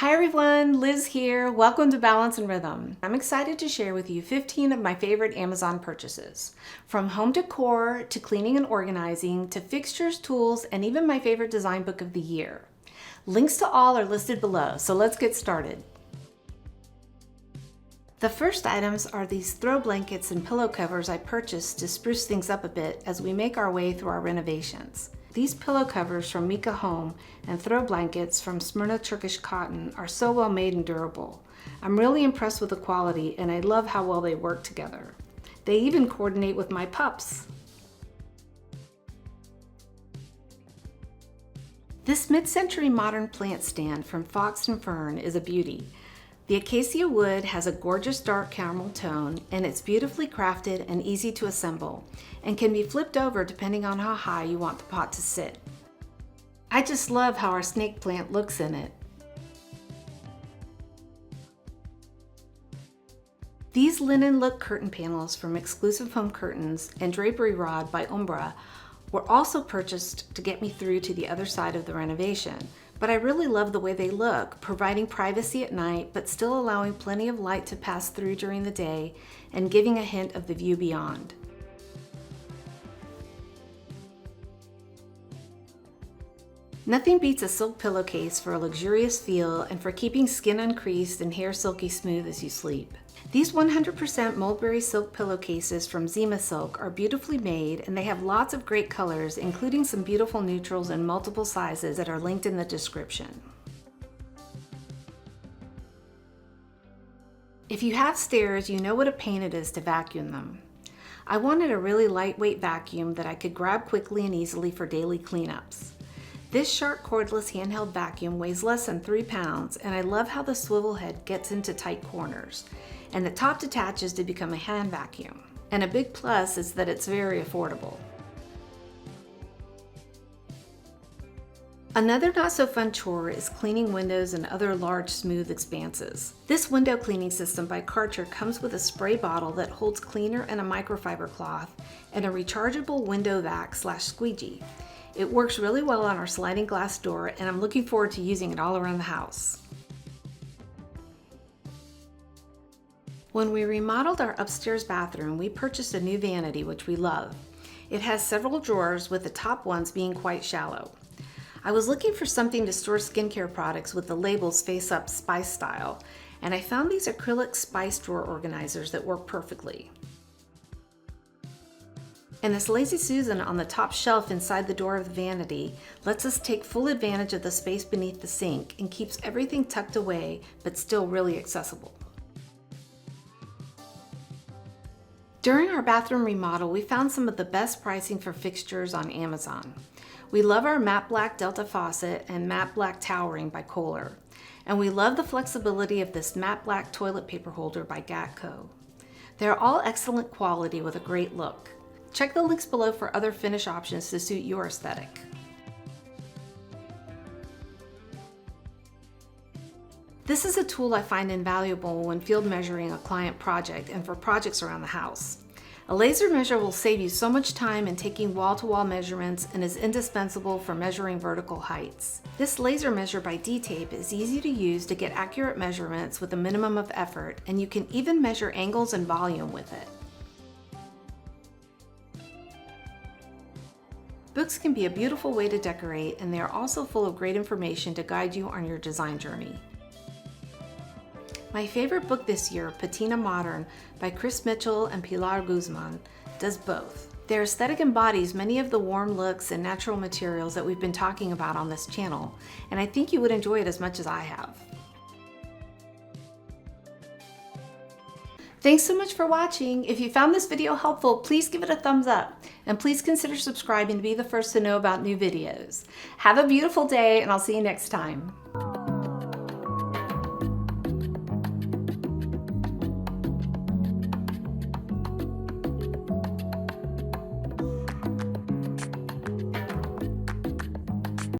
Hi everyone, Liz here. Welcome to Balance and Rhythm. I'm excited to share with you 15 of my favorite Amazon purchases. From home decor to cleaning and organizing to fixtures, tools, and even my favorite design book of the year. Links to all are listed below, so let's get started. The first items are these throw blankets and pillow covers I purchased to spruce things up a bit as we make our way through our renovations. These pillow covers from Mika Home and throw blankets from SMYRNA Turkish cotton are so well made and durable. I'm really impressed with the quality and I love how well they work together. They even coordinate with my pups. This mid-century modern plant stand from Faucet and Fern is a beauty. The acacia wood has a gorgeous dark caramel tone and it's beautifully crafted and easy to assemble and can be flipped over depending on how high you want the pot to sit. I just love how our snake plant looks in it. These linen look curtain panels from Exclusive Home Curtains and Drapery Rod by Umbra were also purchased to get me through to the other side of the renovation. But I really love the way they look, providing privacy at night, but still allowing plenty of light to pass through during the day and giving a hint of the view beyond. Nothing beats a silk pillowcase for a luxurious feel and for keeping skin uncreased and hair silky smooth as you sleep. These 100% Mulberry silk pillowcases from Zima Silk are beautifully made and they have lots of great colors, including some beautiful neutrals in multiple sizes that are linked in the description. If you have stairs, you know what a pain it is to vacuum them. I wanted a really lightweight vacuum that I could grab quickly and easily for daily cleanups. This Shark cordless handheld vacuum weighs less than 3 pounds and I love how the swivel head gets into tight corners and the top detaches to become a hand vacuum. And a big plus is that it's very affordable. Another not so fun chore is cleaning windows and other large smooth expanses. This window cleaning system by Karcher comes with a spray bottle that holds cleaner and a microfiber cloth and a rechargeable window vac / squeegee. It works really well on our sliding glass door and I'm looking forward to using it all around the house. When we remodeled our upstairs bathroom, we purchased a new vanity, which we love. It has several drawers with the top ones being quite shallow. I was looking for something to store skincare products with the labels face up spice style, and I found these acrylic spice drawer organizers that work perfectly. And this Lazy Susan on the top shelf inside the door of the vanity lets us take full advantage of the space beneath the sink and keeps everything tucked away but still really accessible. During our bathroom remodel, we found some of the best pricing for fixtures on Amazon. We love our matte black Delta faucet and matte black towering by Kohler. And we love the flexibility of this matte black toilet paper holder by Gatco. They're all excellent quality with a great look. Check the links below for other finish options to suit your aesthetic. This is a tool I find invaluable when field measuring a client project and for projects around the house. A laser measure will save you so much time in taking wall-to-wall measurements and is indispensable for measuring vertical heights. This laser measure by D-Tape is easy to use to get accurate measurements with a minimum of effort, and you can even measure angles and volume with it. Books can be a beautiful way to decorate, and they are also full of great information to guide you on your design journey. My favorite book this year, Patina Modern by Chris Mitchell and Pilar Guzman, does both. Their aesthetic embodies many of the warm looks and natural materials that we've been talking about on this channel, and I think you would enjoy it as much as I have. Thanks so much for watching. If you found this video helpful, please give it a thumbs up and please consider subscribing to be the first to know about new videos. Have a beautiful day and I'll see you next time.